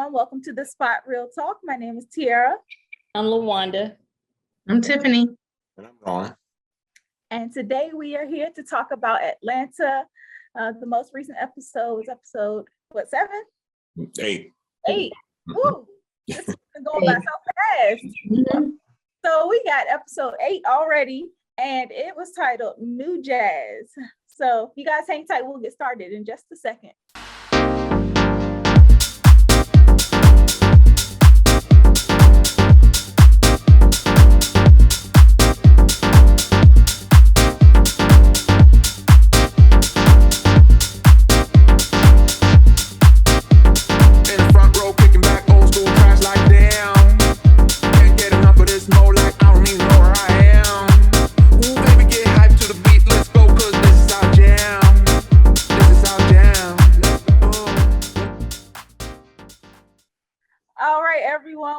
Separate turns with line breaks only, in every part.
everyone. Welcome to the Spot Real Talk. My name is Tiara.
I'm LaWanda.
I'm Tiffany.
And I'm Ron.
And today we are here to talk about Atlanta. The most recent episode was episode, what, 7?
8.
8. Woo! This is going by so fast.
Mhm.
So we got episode 8 already, and it was titled New Jazz. So you guys hang tight. We'll get started in just a second.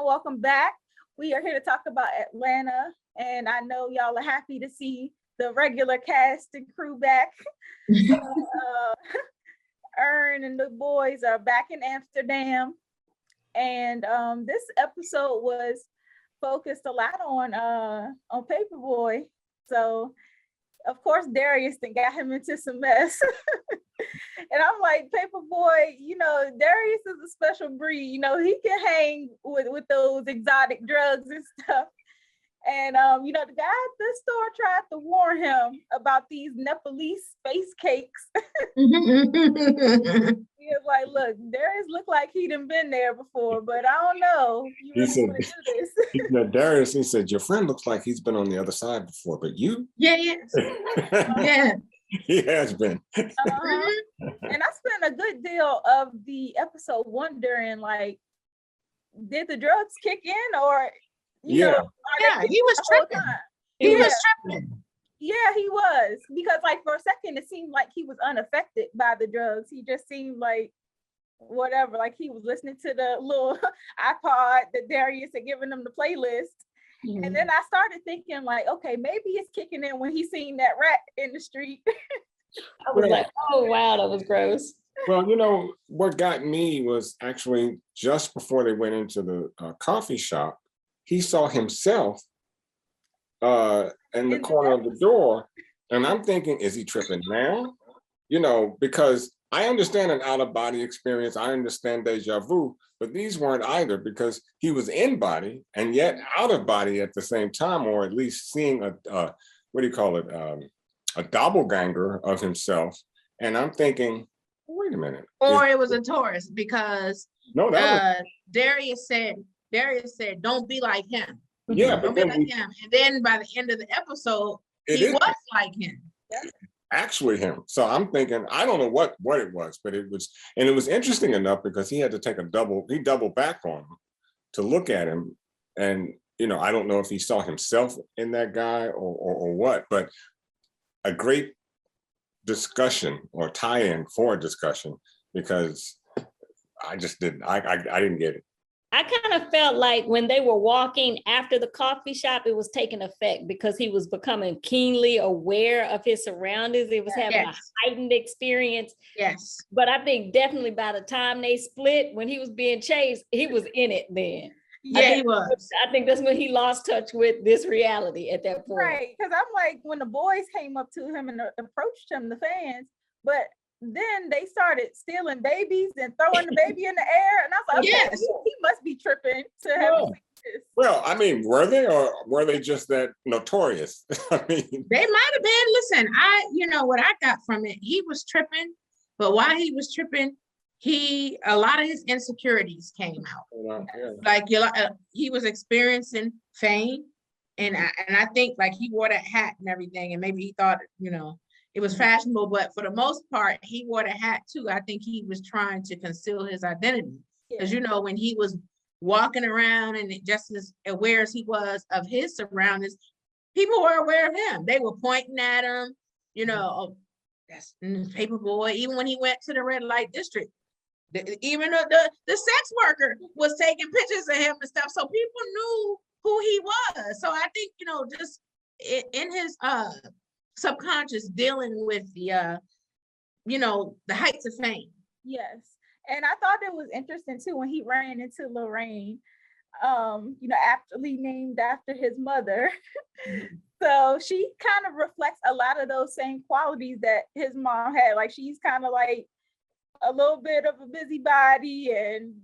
Welcome back. We are here to talk about Atlanta, and I know y'all are happy to see the regular cast and crew back. Ern and the boys are back in Amsterdam, and this episode was focused a lot on Paper Boi. So of course Darius then got him into some mess. And I'm like, Paper Boi, Darius is a special breed. He can hang with those exotic drugs and stuff. And the guy at the store tried to warn him about these Nepalese space cakes. He was like, look, Darius looked like he done been there before, but I don't know. You really want to do this.
Darius, he said, your friend looks like he's been on the other side before, but you?
Yes. Yeah.
He has been.
And I spent a good deal of the episode wondering, like, did the drugs kick in, or
he was tripping. He was tripping.
Yeah, he was, because like for a second it seemed like he was unaffected by the drugs. He just seemed like whatever, like he was listening to the little iPod that Darius had given him the playlist. Mm-hmm. And then I started thinking, like, okay, maybe it's kicking in when he seen that rat in the street.
I was like, oh, wow, that was gross.
Well, what got me was actually just before they went into the coffee shop, he saw himself in the corner of the door. And I'm thinking, is he tripping now? Because I understand an out-of-body experience. I understand deja vu, but these weren't either, because he was in body and yet out of body at the same time, or at least seeing a doppelganger of himself. And I'm thinking, wait a minute.
Or it was a tourist, because Darius said, don't be like him.
Yeah,
don't be like him. And then by the end of the episode, he was like him.
Actually him. So I'm thinking, I don't know what it was, but it was interesting enough because he had to take he doubled back on him to look at him. And, I don't know if he saw himself in that guy or what, but a great discussion or tie-in for a discussion, because I just didn't, I didn't get it.
I kind of felt like when they were walking after the coffee shop, it was taking effect because he was becoming keenly aware of his surroundings. He was having a heightened experience.
Yes.
But I think definitely by the time they split, when he was being chased, he was in it then.
Yeah, he was.
I think that's when he lost touch with this reality at that point.
Right, because I'm like, when the boys came up to him and approached him, the fans, but then they started stealing babies and throwing the baby in the air. And I was like, okay, he must be tripping to have seen this.
Well, I mean, were they, or were they just that notorious? I mean,
they might have been. Listen, what I got from it, he was tripping, but while he was tripping, a lot of his insecurities came out. Like he was experiencing fame. And I think like he wore that hat and everything, and maybe he thought, it was fashionable, but for the most part, he wore the hat too. I think he was trying to conceal his identity. Because, when he was walking around and just as aware as he was of his surroundings, people were aware of him. They were pointing at him, oh, that's Paper Boi. Even when he went to the red light district, even the sex worker was taking pictures of him and stuff. So people knew who he was. So I think, just in his subconscious dealing with the heights of fame.
Yes. And I thought it was interesting too when he ran into Lorraine, aptly named after his mother. So she kind of reflects a lot of those same qualities that his mom had. Like she's kind of like a little bit of a busybody and,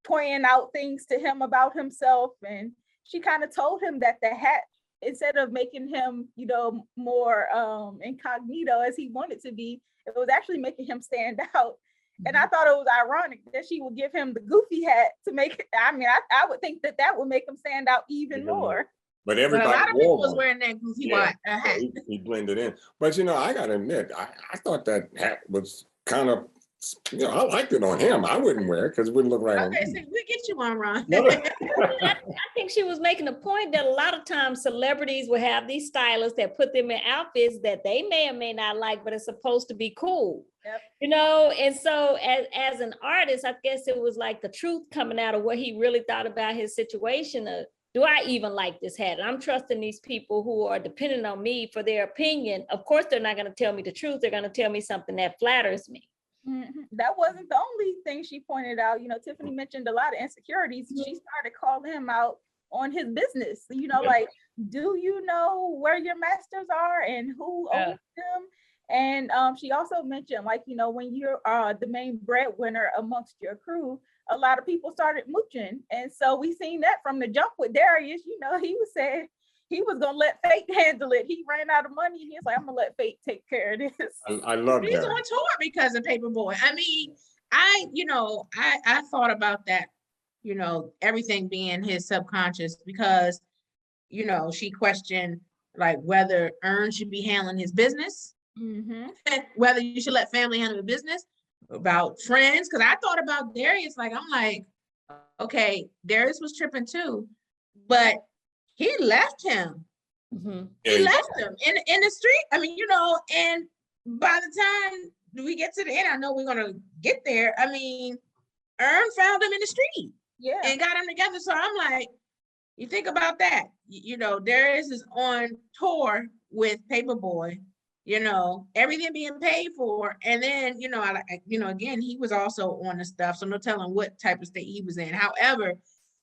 pointing out things to him about himself. And she kind of told him that the hat, instead of making him, more incognito as he wanted to be, it was actually making him stand out. And I thought it was ironic that she would give him the goofy hat to make it. I mean, I would think that would make him stand out even more.
But everybody,
a lot of people was wearing that goofy hat.
He blended in. But I gotta admit, I thought that hat was kind of, I liked it on him. I wouldn't wear it because it wouldn't look right on me.
Okay, so we get you on, Ron.
I think she was making a point that a lot of times celebrities will have these stylists that put them in outfits that they may or may not like, but it's supposed to be cool.
Yep.
And so as an artist, I guess it was like the truth coming out of what he really thought about his situation. Do I even like this hat? And I'm trusting these people who are dependent on me for their opinion. Of course, they're not going to tell me the truth. They're going to tell me something that flatters me.
Mm-hmm. That wasn't the only thing she pointed out. Tiffany mentioned a lot of insecurities. She started calling him out on his business. Like, do you know where your masters are and who owns them? And she also mentioned, like, when you're the main breadwinner amongst your crew, a lot of people started mooching. And so we seen that from the jump with Darius. He was saying he was gonna let fate handle it. He ran out of money and he's like, I'm gonna let fate take care of this.
I love that.
He's on tour because of Paper Boi. I mean, I thought about that, everything being his subconscious because, she questioned like whether Earn should be handling his business, whether you should let family handle the business, about friends. Cause I thought about Darius, I'm like, okay, Darius was tripping too, but he left him. He left him in the street. I mean, and by the time we get to the end, I know we're gonna get there. I mean, Earn found him in the street, and got him together. So I'm like, you think about that. Darius is on tour with Paper Boi. Everything being paid for, and then again, he was also on the stuff. So no telling what type of state he was in. However,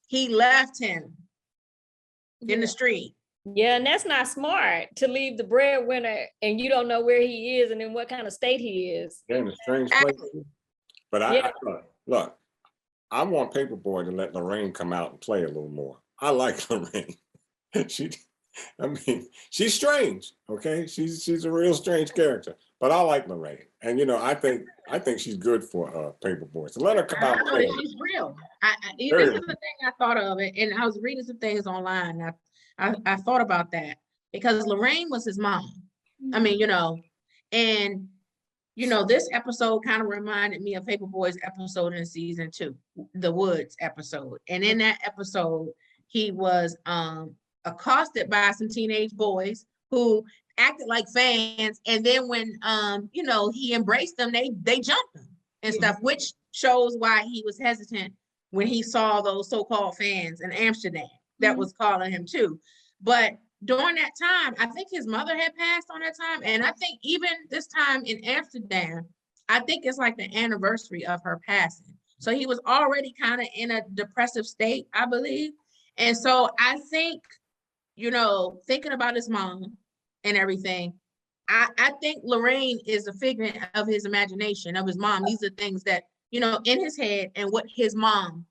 he left him in the street.
Yeah, and that's not smart to leave the breadwinner and you don't know where he is and in what kind of state he is.
In a strange place. But I look, I want Paper Boi to let Lorraine come out and play a little more. I like Lorraine. She's strange. Okay, she's a real strange character. But I like Lorraine, and I think she's good for Paper Boi. So let her come out.
She's real. This is the thing I thought of it, and I was reading some things online. I thought about that because Lorraine was his mom. I mean, and this episode kind of reminded me of Paper Boi's episode in season 2, the Woods episode. And in that episode, he was accosted by some teenage boys who acted like fans, and then when he embraced them, they jumped him and stuff, which shows why he was hesitant when he saw those so-called fans in Amsterdam that was calling him too. But during that time, I think his mother had passed on that time, and I think even this time in Amsterdam, I think it's like the anniversary of her passing. So he was already kind of in a depressive state, I believe. And so I think, thinking about his mom and everything, I think Lorraine is a figment of his imagination, of his mom. These are things that, in his head and what his mom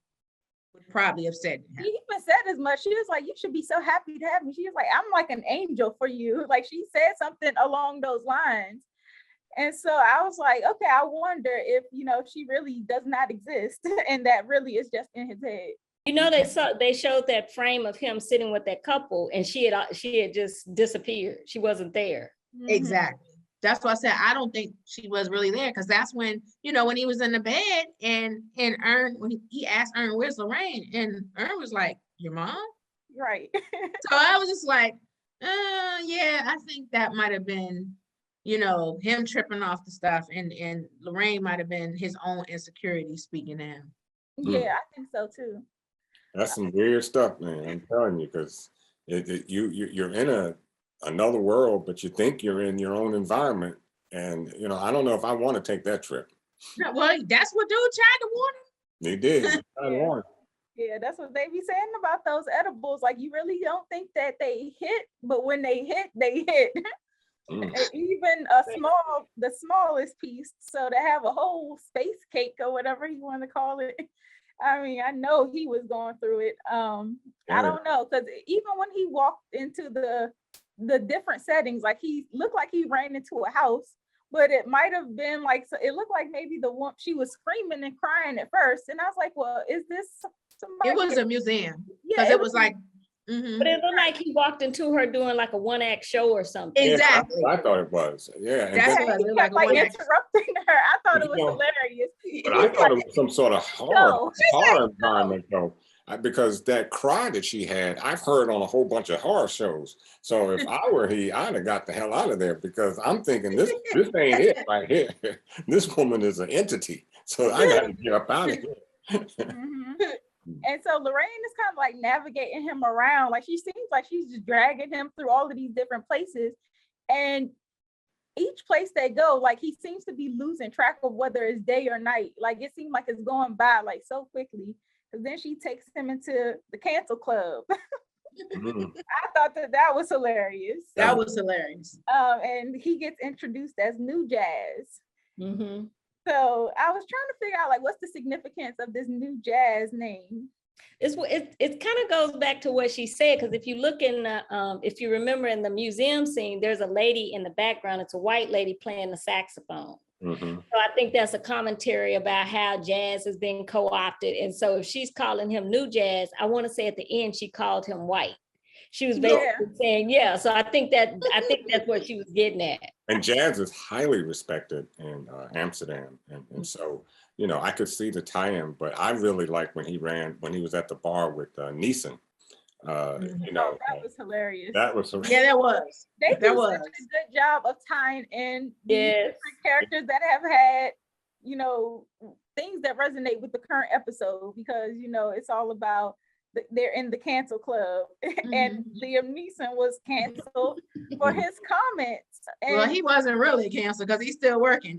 would probably have said to him.
He even said as much. She was like, you should be so happy to have me. She was like, I'm like an angel for you. Like she said something along those lines. And so I was like, okay, I wonder if, she really does not exist and that really is just in his head.
They showed that frame of him sitting with that couple, and she had just disappeared. She wasn't there.
Exactly. That's why I said I don't think she was really there, because that's when when he was in the bed and Earn, when he asked Earn, "Where's Lorraine?" and Earn was like, "Your mom?"
Right.
So I was just like, yeah, I think that might have been him tripping off the stuff, and Lorraine might have been his own insecurity speaking to him.
Yeah, I think so too.
That's some weird stuff, man. I'm telling you, because you're in another world, but you think you're in your own environment, and I don't know if I want to take that trip.
Well, that's what dude tried to warn him.
They did. I
Yeah.
warned.
Yeah, that's what they be saying about those edibles. Like you really don't think that they hit, but when they hit, they hit.
Mm.
Even the smallest piece. So to have a whole space cake or whatever you want to call it, I mean, I know he was going through it. I don't know, because even when he walked into the different settings, like he looked like he ran into a house, but it might have been like, so it looked like maybe the one she was screaming and crying at first, and I was like, well, is this somebody?
It was a museum.
Yeah,
Because it was like,
But it looked like he walked into her doing like a one-act show or something.
Yeah,
exactly.
I thought it was. Yeah. And
That's
then-
what
he
it looked
kept
like.
like interrupting her. I thought it was
You know,
hilarious.
but I thought it was some sort of horror
No.
environment though. Because that cry that she had, I've heard on a whole bunch of horror shows. So if I were he, I'd have got the hell out of there, because I'm thinking this ain't it right here. This woman is an entity. So I got to get up out of here.
Mhm. And so Lorraine is kind of like navigating him around. Like she seems like she's just dragging him through all of these different places. And each place they go, like he seems to be losing track of whether it's day or night. Like it seemed like it's going by like so quickly. Because then she takes him into the cancel club.
Mm.
I thought that was hilarious.
That was hilarious.
And he gets introduced as New Jazz.
Mm-hmm.
So I was trying to figure out like what's the significance of this New Jazz name.
It kind of goes back to what she said, because if you look in if you remember in the museum scene, there's a lady in the background. It's a white lady playing the saxophone.
Mm-hmm.
So I think that's a commentary about how jazz has been co-opted. And so if she's calling him New Jazz, I want to say at the end she called him white. She was basically saying, yeah. So I think that's what she was getting at.
And jazz is highly respected in Amsterdam, and so I could see the tie-in. But I really like when he was at the bar with Neeson.
That was hilarious.
That was
Yeah, that was.
They
That
do
was.
such a good job of tying in these
Yes.
different characters that have had, things that resonate with the current episode, because it's all about they're in the cancel club, and Liam Neeson was canceled for his comments. And
Well, he wasn't really canceled because he's still working.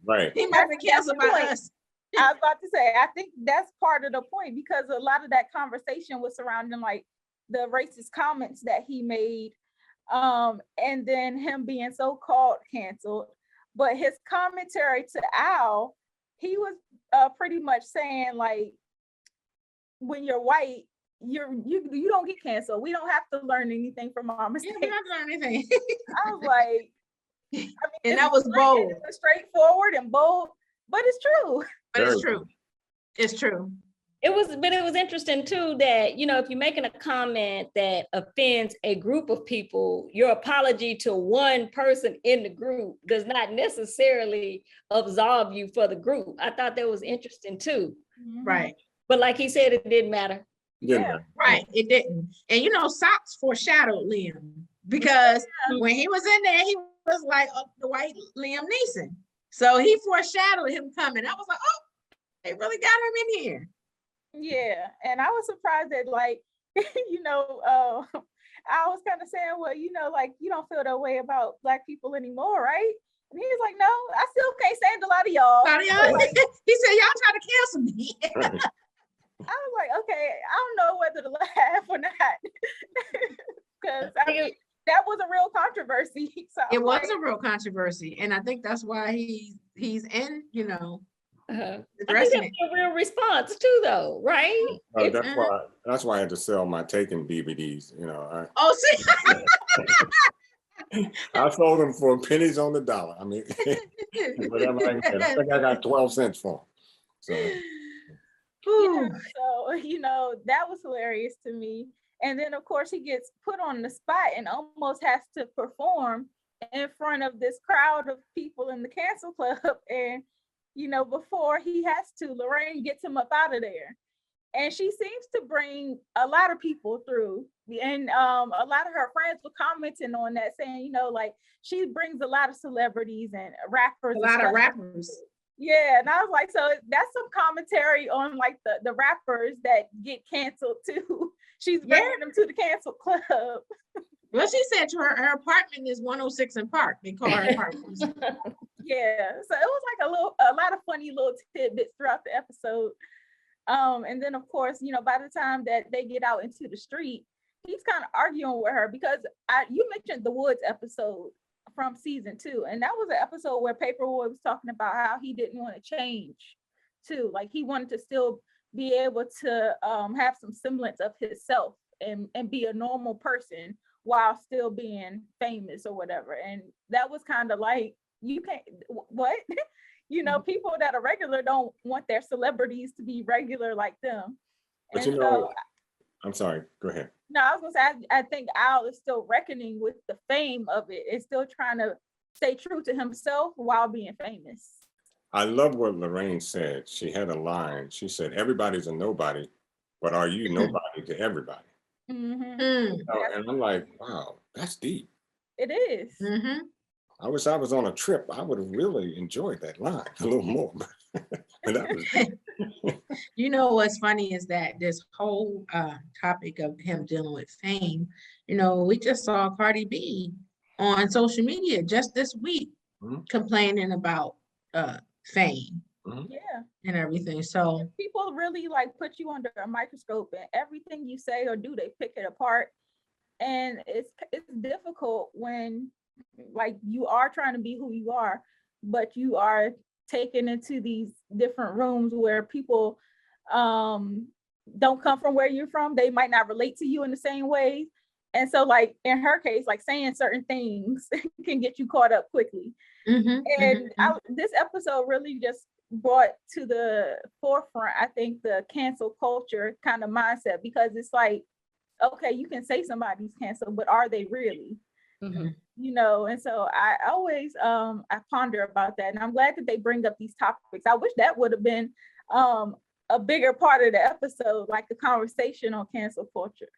right.
He might be canceled by
Point.
us.
I was about to say, I think that's part of the point, because a lot of that conversation was surrounding like the racist comments that he made, and then him being so-called canceled. But his commentary to Al, he was pretty much saying like, when you're white, you don't get canceled. We don't have to learn anything from our
Yeah,
mistakes.
we're not doing anything.
I was like,
And that was bold.
It's straightforward and bold, but it's true.
But it's true. It's true.
But it was interesting too that, if you're making a comment that offends a group of people, your apology to one person in the group does not necessarily absolve you for the group. I thought that was interesting too.
Right.
But like he said, it didn't matter.
Yeah.
Right. It didn't. And Socks foreshadowed Liam, because when he was in there, he was like the white Liam Neeson. So he foreshadowed him coming. I was like, oh, they really got him in here.
Yeah, and I was surprised that like, I was kind of saying, well, like you don't feel that way about Black people anymore, right? And he was like, no, I still can't stand a lot of y'all.
He said, y'all try to cancel me.
I was like, okay, I don't know whether to laugh or not, because that was a real controversy. So
It was a real controversy, and I think that's why he's in,
I
addressing
think
it.
that's a real response too, though, right?
That's why I had to sell my Taken DVDs.
Oh, see.
I sold them for pennies on the dollar. I mean, whatever I can get. I think I got 12 cents for them. So.
So that was hilarious to me. And then of course he gets put on the spot and almost has to perform in front of this crowd of people in the cancel club. And before he has to, Lorraine gets him up out of there. And she seems to bring a lot of people through. And a lot of her friends were commenting on that, saying, like she brings a lot of celebrities and rappers.
A lot of rappers.
Yeah, and I was like, so that's some commentary on like the rappers that get canceled too. She's bringing them to the cancel club.
Well, she said her apartment is 106 in Park. They call her apartment.
Yeah, so it was like a lot of funny little tidbits throughout the episode. And then of course, by the time that they get out into the street, he's kind of arguing with her because you mentioned the Woods episode from season 2, and that was an episode where Paper Boi was talking about how he didn't want to change too. Like he wanted to still be able to have some semblance of himself and be a normal person while still being famous or whatever. And that was kind of like, you can't, what? People that are regular don't want their celebrities to be regular like them.
But
and so,
I'm sorry, go ahead.
No, I was gonna say, I think Al is still reckoning with the fame of it and still trying to stay true to himself while being famous.
I love what Lorraine said. She had a line. She said, everybody's a nobody, but are you nobody to everybody?
Mm-hmm.
And I'm like, wow, that's deep.
It is.
Mm-hmm.
I wish I was on a trip. I would have really enjoyed that line a little more. But that was
What's funny is that this whole topic of him dealing with fame, we just saw Cardi B on social media just this week complaining about fame and everything. So
people really like put you under a microscope, and everything you say or do, they pick it apart. And it's difficult when like you are trying to be who you are, but you are taken into these different rooms where people don't come from where you're from. They might not relate to you in the same way. And so like in her case, like saying certain things can get you caught up quickly. This episode really just brought to the forefront, I think, the cancel culture kind of mindset, because it's like, okay, you can say somebody's canceled, but are they really? And so I always I ponder about that, and I'm glad that they bring up these topics. I wish that would have been a bigger part of the episode, like the conversation on cancel culture.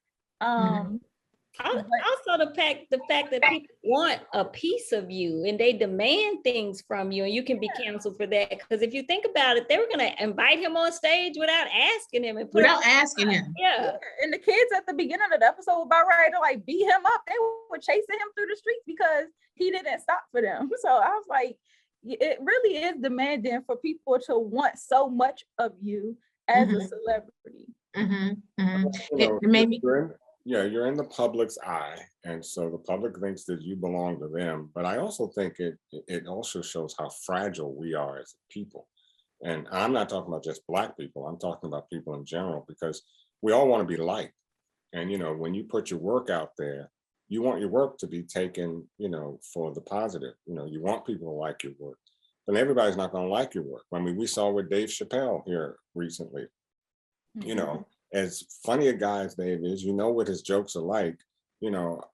Also the fact that people want a piece of you and they demand things from you, and you can be canceled for that. Because if you think about it, they were going to invite him on stage without asking him.
Without asking him.
Yeah.
And the kids at the beginning of the episode were about ready to like beat him up. They were chasing him through the streets because he didn't stop for them. So I was like, it really is demanding for people to want so much of you as a celebrity.
It made me...
You're in the public's eye, and so the public thinks that you belong to them. But I also think it also shows how fragile we are as people. And I'm not talking about just Black people. I'm talking about people in general, because we all want to be liked. And when you put your work out there, you want your work to be taken, for the positive. You want people to like your work. But everybody's not going to like your work. I mean, we saw with Dave Chappelle here recently. As funny a guy as Dave is, what his jokes are like.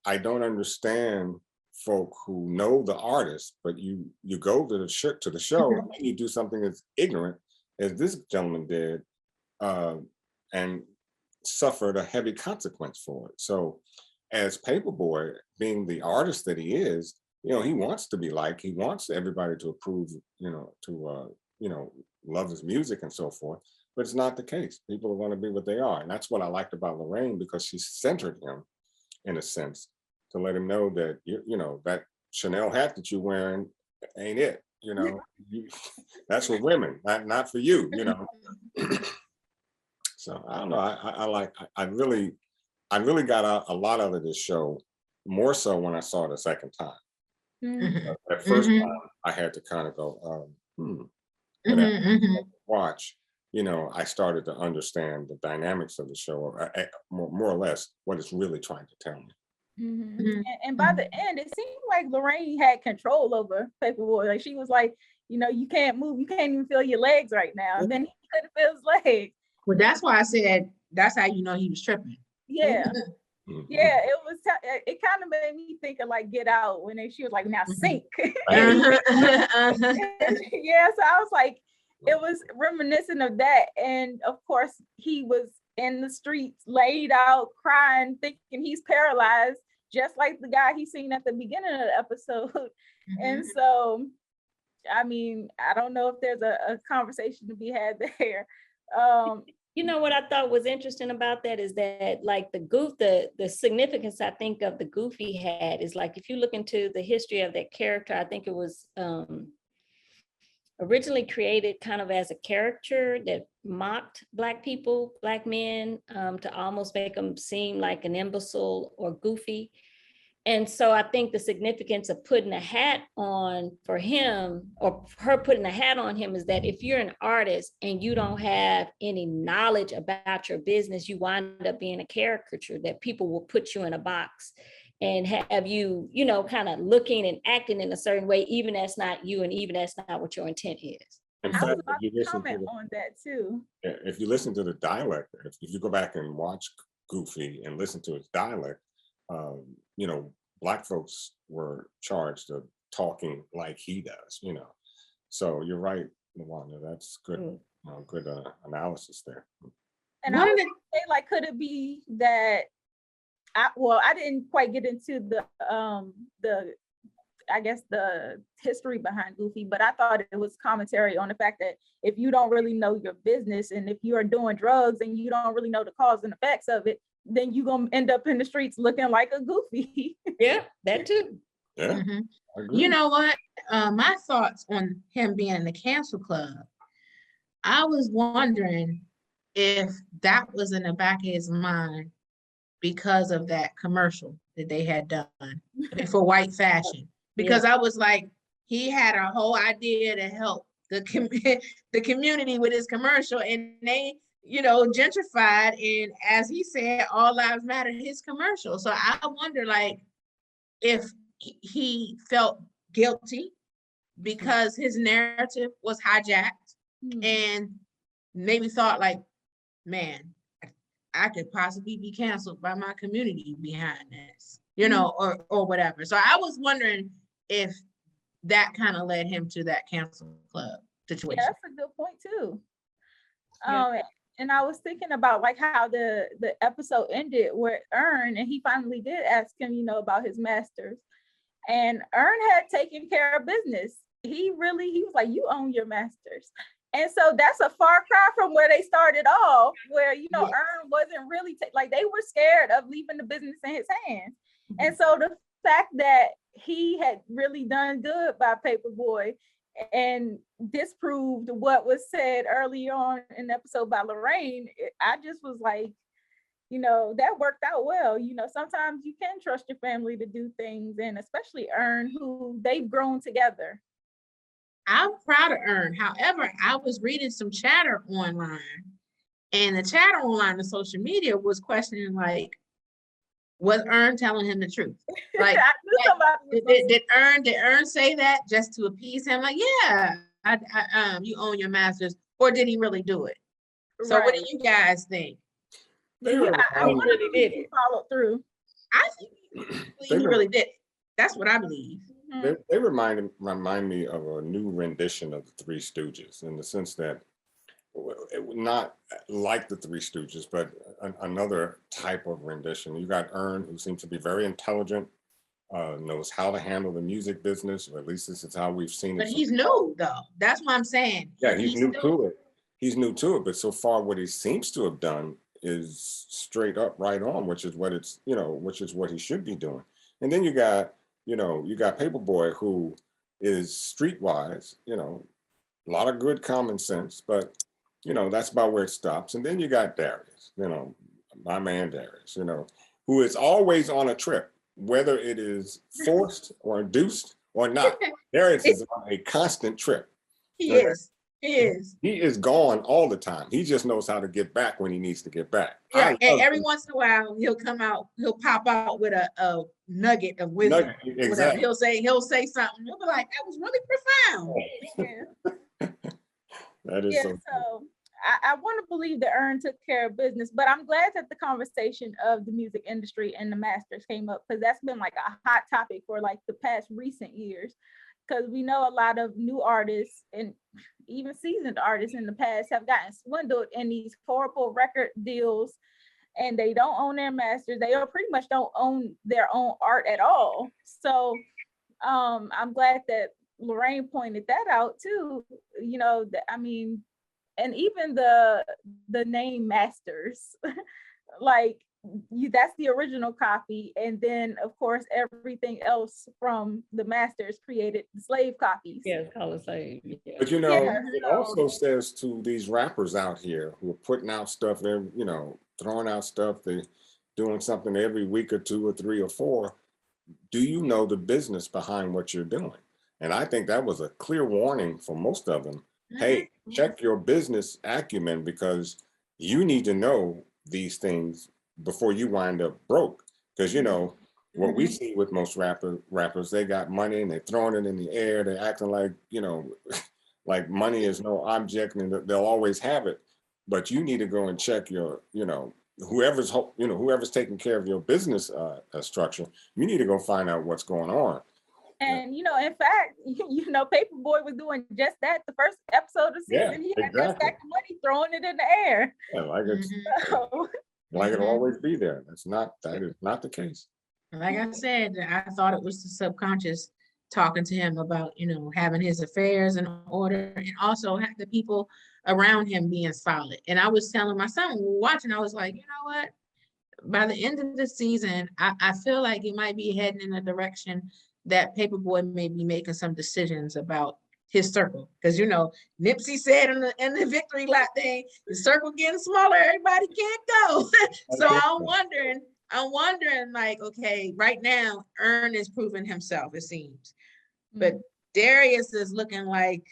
I don't understand folk who know the artist, but you go to the show and you do something as ignorant as this gentleman did, and suffered a heavy consequence for it. So, as Paper Boi, being the artist that he is, he wants to be liked. He wants everybody to approve, to love his music and so forth. But it's not the case. People are going to be what they are. And that's what I liked about Lorraine, because she centered him in a sense to let him know that, that Chanel hat that you're wearing ain't it. That's for women, not for you, So I don't know. I really got a lot out of this show, more so when I saw it a second time. At first time, I had to kind of go, watch. I started to understand the dynamics of the show, more or less what it's really trying to tell me.
And by the end, it seemed like Lorraine had control over Paper Boi. Like she was like, you can't move, you can't even feel your legs right now. And then he couldn't feel his legs.
Well, that's why I said that's how you know he was tripping.
Yeah. Yeah, it was. It kind of made me think of like Get Out when she was like, "Now sink." Yeah, so I was like, it was reminiscent of that. And of course, he was in the streets, laid out, crying, thinking he's paralyzed, just like the guy he seen at the beginning of the episode. And so, I mean, I don't know if there's a conversation to be had there.
What I thought was interesting about that is that like the significance I think of the goof he had is like, if you look into the history of that character, I think it was originally created kind of as a caricature that mocked Black people, Black men, to almost make them seem like an imbecile or goofy. And so I think the significance of putting a hat on for him, or her putting a hat on him, is that if you're an artist and you don't have any knowledge about your business, you wind up being a caricature that people will put you in a box and have you, you know, kind of looking and acting in a certain way, even that's not you, and even that's not what your intent is.
In
I
fact,
was about to comment on that too.
if you listen to the dialect, if you go back and watch Goofy and listen to his dialect, you know, Black folks were charged of talking like he does, you know. So you're right, Luana, that's good, good analysis there.
And I was gonna say, like, could it be that I didn't quite get into the I guess the history behind Goofy, but I thought it was commentary on the fact that if you don't really know your business, and if you are doing drugs and you don't really know the cause and effects of it, then you're gonna end up in the streets looking like a goofy.
Yeah, that too.
Yeah.
You know what? My thoughts on him being in the cancel club, I was wondering if that was in the back of his mind because of that commercial that they had done for white fashion. Because I was like, he had a whole idea to help the community with his commercial, and they, you know, gentrified, and as he said, all lives matter, his commercial. So I wonder, like, if he felt guilty because his narrative was hijacked, and maybe thought like, man, I could possibly be canceled by my community behind this, you know, or whatever. So I was wondering if that kind of led him to that cancel club situation.
Yeah, that's a good point too. And I was thinking about like how the episode ended with Ern, and he finally did ask him, you know, about his masters. And Ern had taken care of business. He was like, you own your masters. And so that's a far cry from where they started off, where, you know, Ern wasn't really, like, they were scared of leaving the business in his hands. And so the fact that he had really done good by Paper Boi and disproved what was said early on in the episode by Lorraine, I just was like, you know, that worked out well. You know, sometimes you can trust your family to do things, and especially Ern, who they've grown together.
I'm proud of Ern. However, I was reading some chatter online, and the chatter online on social media was questioning, like, was Ern telling him the truth? Like, did Ern say that just to appease him? Like, yeah, you own your masters, or did he really do it? So, what do you guys think?
I wonder if he followed through.
I think he really did. That's what I believe.
They remind me of a new rendition of the Three Stooges, in the sense that not like the Three Stooges, but another type of rendition. You got Ern, who seems to be very intelligent, knows how to handle the music business, or at least this is how we've seen it.
But he's new, though. That's what I'm saying.
Yeah, he's new to it. He's new to it, but so far what he seems to have done is straight up right on, which is what it's, you know, which is what he should be doing. And then you got Paper Boi, who is streetwise, you know, a lot of good common sense, but, you know, that's about where it stops. And then you got Darius, you know, my man Darius, you know, who is always on a trip, whether it is forced or induced or not. Darius is on a constant trip.
He is.
He is gone all the time. He just knows how to get back when he needs to get back.
Yeah, and every once in a while he'll pop out with a nugget of wisdom.
Exactly.
He'll say something. He'll be like, that was really profound.
That is so
I want to believe that Ern took care of business, but I'm glad that the conversation of the music industry and the masters came up, because that's been like a hot topic for like the past recent years. Because we know a lot of new artists and even seasoned artists in the past have gotten swindled in these horrible record deals, and they don't own their masters. They pretty much don't own their own art at all. So I'm glad that Lorraine pointed that out too. You know, I mean, and even the name masters, like, that's the original copy, and then of course everything else from the masters created slave copies.
Yeah, it's called a slave. Yeah.
But you know, it
so-
also says to these rappers out here who are putting out stuff, they're, throwing out stuff, they doing something every week or 2 or 3 or 4. Do you know the business behind what you're doing? And I think that was a clear warning for most of them. Hey, check your business acumen, because you need to know these things before you wind up broke. Because what we see with most rappers, they got money and they're throwing it in the air. They're acting like, like money is no object and they'll always have it. But you need to go and check your, whoever's taking care of your business structure, you need to go find out what's going on.
And in fact, Paper Boi was doing just that the first episode of the season. He had that stack of money, throwing it in the air.
Yeah, like it'll always be there. That is not the case.
Like I said, I thought it was the subconscious talking to him about, having his affairs in order, and also the people around him being solid. And I was telling my son, watching, I was like, you know what? By the end of the season, I feel like it might be heading in a direction that Paper Boi may be making some decisions about his circle. Because, Nipsey said in the victory lap thing, the circle getting smaller, everybody can't go. So I'm wondering, like, okay, right now, Earn is proving himself, it seems. But Darius is looking like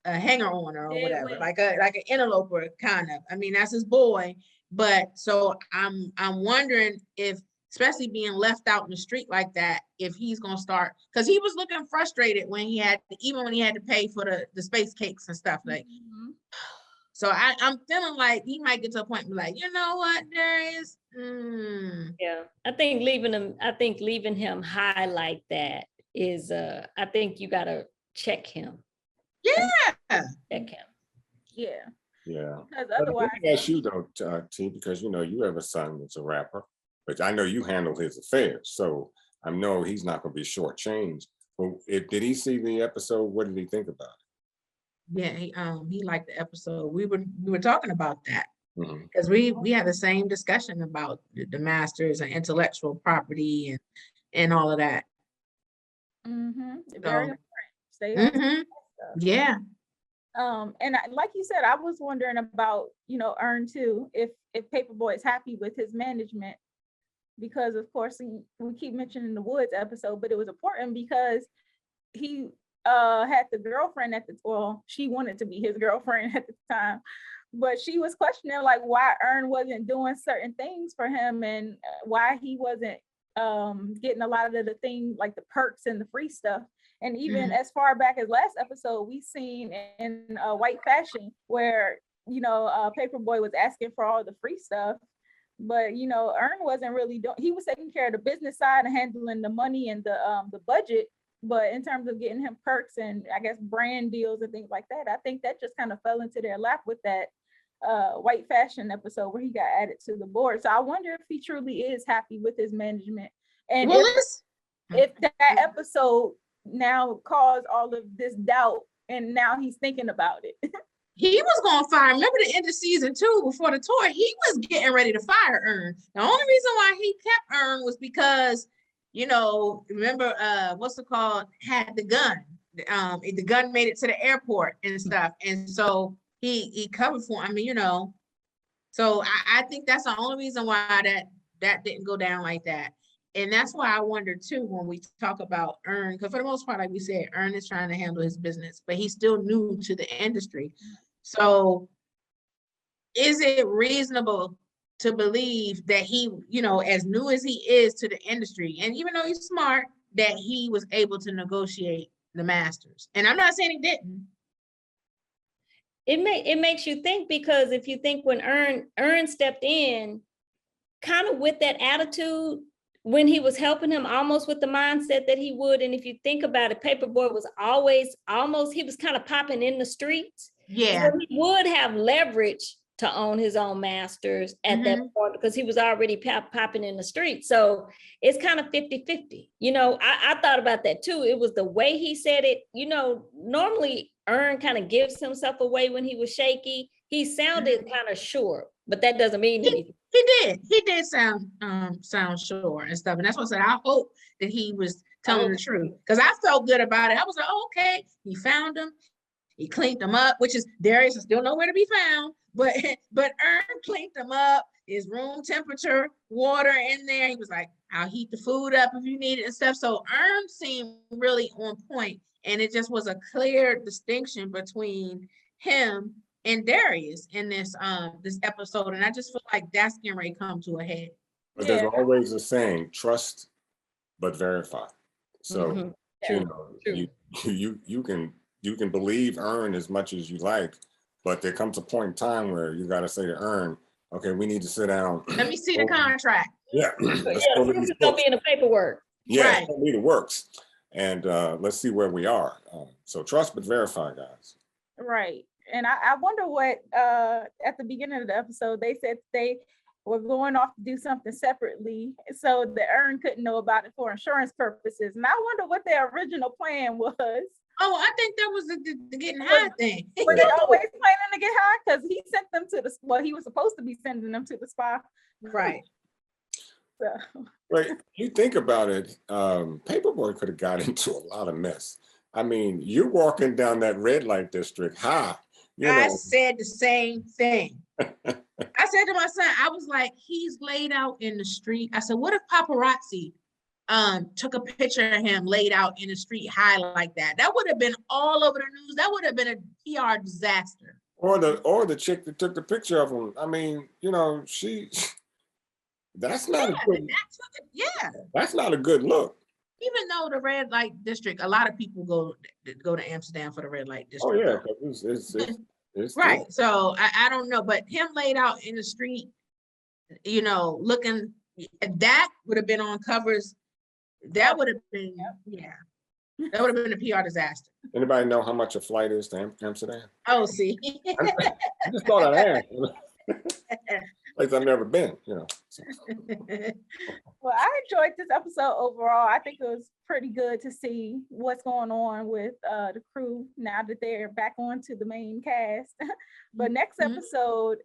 a hanger-on or whatever, like an interloper, kind of. I mean, that's his boy. But so I'm wondering if, especially being left out in the street like that, if he's gonna start, because he was looking frustrated when he had to pay for the space cakes and stuff. Like, so I'm feeling like he might get to a point and be like, you know what, Darius?
Yeah, I think leaving him high like that is I think you gotta check him.
Yeah.
Check him.
Yeah.
Yeah.
Because otherwise,
let me ask you though, T, because you have a son that's a rapper, but I know you handle his affairs, so I know he's not going to be shortchanged. Well, did he see the episode? What did he think about it?
Yeah, he liked the episode. We were talking about that because we had the same discussion about the masters and intellectual property and all of that.
Very important. Stay on stuff.
Yeah.
And like you said, I was wondering about Earn too, if Paper Boi is happy with his management, because of course we keep mentioning the Woods episode, but it was important because he had the girlfriend she wanted to be his girlfriend at the time, but she was questioning like why Earn wasn't doing certain things for him and why he wasn't getting a lot of the things like the perks and the free stuff. And even as far back as last episode, we seen in White Fashion where Paper Boi was asking for all the free stuff, but Earn wasn't really doing. He was taking care of the business side and handling the money and the budget. But in terms of getting him perks and I guess brand deals and things like that, I think that just kind of fell into their lap with that White Fashion episode where he got added to the board. So I wonder if he truly is happy with his management, and if that episode now caused all of this doubt and now he's thinking about it.
He was going to fire. Remember the end of season 2 before the tour, he was getting ready to fire Earn. The only reason why he kept Earn was because, remember what's it called, had the gun. The gun made it to the airport and stuff. And so he covered for him. I mean, so I think that's the only reason why that didn't go down like that. And that's why I wonder too, when we talk about Earn, because for the most part, like we said, Earn is trying to handle his business, but he's still new to the industry. So is it reasonable to believe that he, as new as he is to the industry, and even though he's smart, that he was able to negotiate the masters? And I'm not saying he didn't.
It makes you think, because if you think when Earn stepped in kind of with that attitude, when he was helping him almost with the mindset that he would. And if you think about it, Paper Boi was always he was kind of popping in the streets.
Yeah.
So he would have leverage to own his own masters at that point, because he was already popping in the street. So it's kind of 50-50. I thought about that too. It was the way he said it. Normally Earn kind of gives himself away when he was shaky. he sounded kind of sure, but that doesn't mean anything.
He did sound sure and stuff. And that's what I said. I hope that he was telling the truth, because I felt good about it. I was like, oh, okay, he found him, he cleaned them up, which is Darius is still nowhere to be found, but Ern cleaned them up, his room temperature, water in there. He was like, I'll heat the food up if you need it and stuff. So Ern seemed really on point, and it just was a clear distinction between him and Darius in this episode. And I just feel like that's getting ready to come to a head.
But there's always a saying, trust but verify. So you can believe Ern as much as you like, but there comes a point in time where you got to say to Ern, okay, we need to sit down.
Let me see the contract.
Yeah.
It's gonna be in the paperwork.
Yeah,
Right.
it's gonna be the works. And let's see where we are. So trust but verify, guys.
Right. And I wonder what at the beginning of the episode they said they were going off to do something separately, so the Ern couldn't know about it for insurance purposes. And I wonder what their original plan was.
Oh, I think that was the getting high thing.
Were they always planning to get high? Because he sent them to the, well, he was supposed to be sending them to the spa.
Right.
So.
Right. You think about it, Paper Boi could have got into a lot of mess. I mean, you're walking down that red light district high.
I said the same thing. I said to my son, I was like, he's laid out in the street. I said, what if paparazzi took a picture of him laid out in the street high like that? That would have been all over the news. That would have been a PR disaster.
Or the chick that took the picture of him. I mean, that's not a good, that's not a good look.
Even though the red light district, a lot of people go to Amsterdam for the red light district.
Oh yeah, it's
right. Good. So I don't know, but him laid out in the street, looking, that would have been on covers. That would have been, that would have been a PR disaster.
Anybody know how much a flight is to Amsterdam?
Oh, see.
I just thought I'd ask. Place I've never been, So.
Well, I enjoyed this episode overall. I think it was pretty good to see what's going on with the crew now that they're back onto the main cast. But next episode,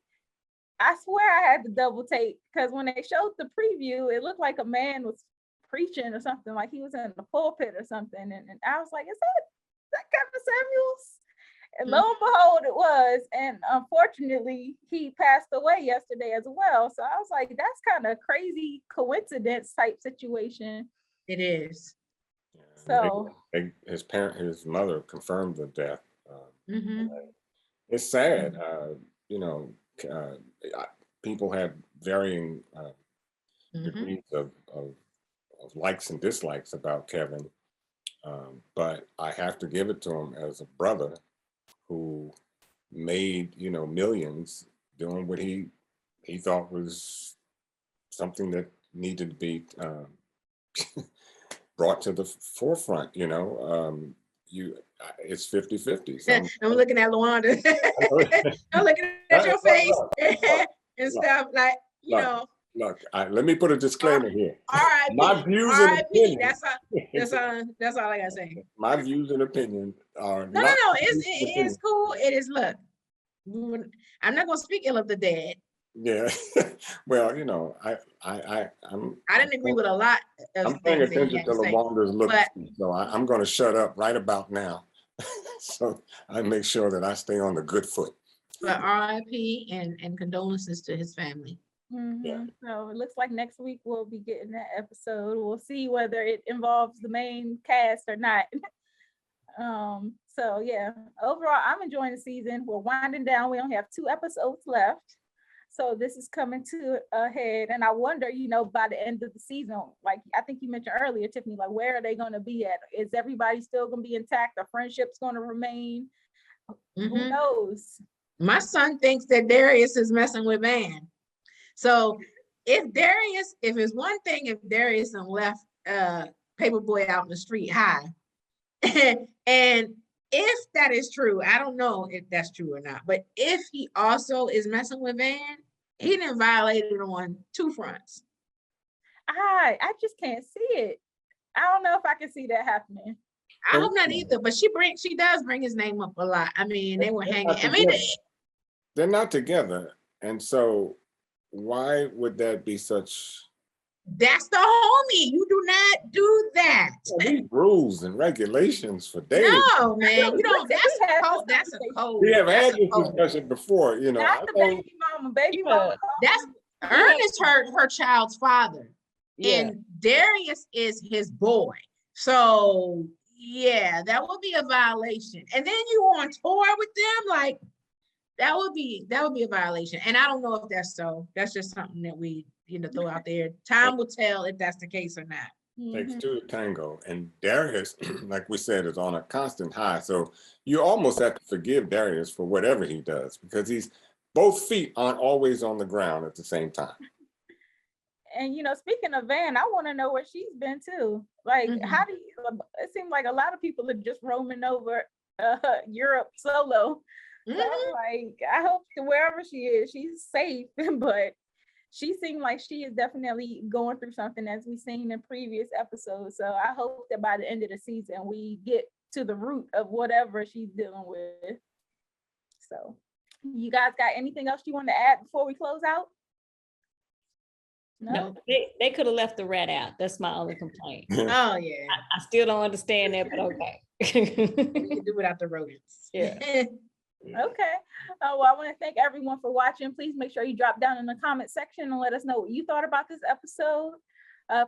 I swear I had to double take, because when they showed the preview, it looked like a man was preaching or something, like he was in the pulpit or something. And I was like, is that Kevin Samuels? And lo and behold, it was. And unfortunately, he passed away yesterday as well. So I was like, that's kind of crazy coincidence type situation.
It is.
So his mother confirmed the death. It's sad. People have varying degrees of likes and dislikes about Kevin. But I have to give it to him as a brother who made, millions doing what he thought was something that needed to be brought to the forefront, it's 50-50. So
I'm looking at Luanda. I'm looking at your face and stuff like,
Look, let me put a disclaimer here.
R.I.P.
My views and opinions.
That's all I gotta say.
My views and opinions are
no. It is cool. It is. Look, I'm not gonna speak ill of the dead.
Yeah. Well, I
didn't agree with a lot of
I'm paying attention to Luanda's look, so I'm going to shut up right about now, so I make sure that I stay on the good foot.
But R.I.P. and condolences to his family.
Yeah. So it looks like next week we'll be getting that episode. We'll see whether it involves the main cast or not. So yeah, overall, I'm enjoying the season. We're winding down. We only have 2 episodes left. So this is coming to a head. And I wonder, by the end of the season, like I think you mentioned earlier, Tiffany, like where are they going to be at? Is everybody still going to be intact? Are friendships going to remain? Who knows?
My son thinks that Darius is messing with Van. So if it's one thing, if Darius left Paper Boi out in the street high, and if that is true, I don't know if that's true or not, but if he also is messing with Van, he done violated on 2 fronts.
I just can't see it. I don't know if I can see that happening.
I hope not either, but she does bring his name up a lot. I mean, they were hanging.
they're not together. And so why would that be such?
That's the homie. You do not do that.
Well, these rules and regulations for dating.
No, man. You don't. That's a code. That's a code.
We have
That's
had
a
this
code.
discussion before, you know.
Not the baby mama. Baby mama.
That's Ernest her child's father.
Yeah.
And Darius is his boy. So yeah, that would be a violation. And then you on tour with them, like that would be a violation. And I don't know if that's so. That's just something that we throw out there. Time will tell if that's the case or not.
Takes two to tango. And Darius, like we said, is on a constant high. So you almost have to forgive Darius for whatever he does, because both feet aren't always on the ground at the same time.
And speaking of Van, I want to know where she's been too. Like, how do you? It seems like a lot of people are just roaming over Europe solo. So like, I hope that wherever she is, she's safe. But she seemed like she is definitely going through something, as we've seen in previous episodes. So I hope that by the end of the season, we get to the root of whatever she's dealing with. So, you guys got anything else you want to add before we close out?
No, they could have left the rat out. That's my only complaint.
Oh yeah.
I still don't understand that, but okay.
You can do without the rodents.
Yeah.
Okay. Well, I want to thank everyone for watching. Please make sure you drop down in the comment section and let us know what you thought about this episode.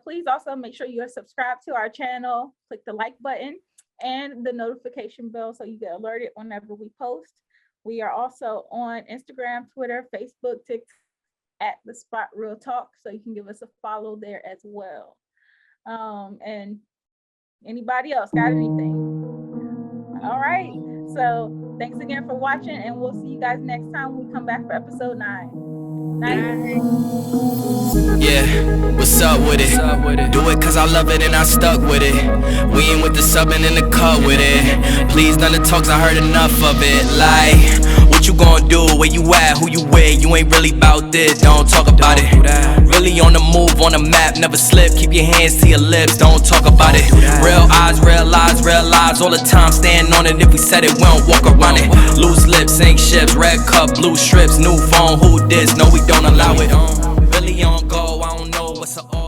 Please also make sure you are subscribed to our channel. Click the like button and the notification bell so you get alerted whenever we post. We are also on Instagram, Twitter, Facebook, TikTok at The Spot Real Talk, so you can give us a follow there as well. And anybody else got anything? All right. So thanks again for watching, and we'll see you guys next time when we come back for episode 9.
Yeah, what's up with it? Do it cause I love it and I stuck with it. We ain't with the subbing in the cut with it. Please none of the talks, I heard enough of it. Like, what you gonna do? Where you at? Who you with? You ain't really about this, don't talk about it. Really on the move, on the map, never slip. Keep your hands to your lips, don't talk about it. Real eyes, real lives all the time. Stand on it, if we said it, we don't walk around it. Loose lips, sink ships, red cup, blue strips, new phone, who this? No, we don't allow it. Really on go, I don't know what's up.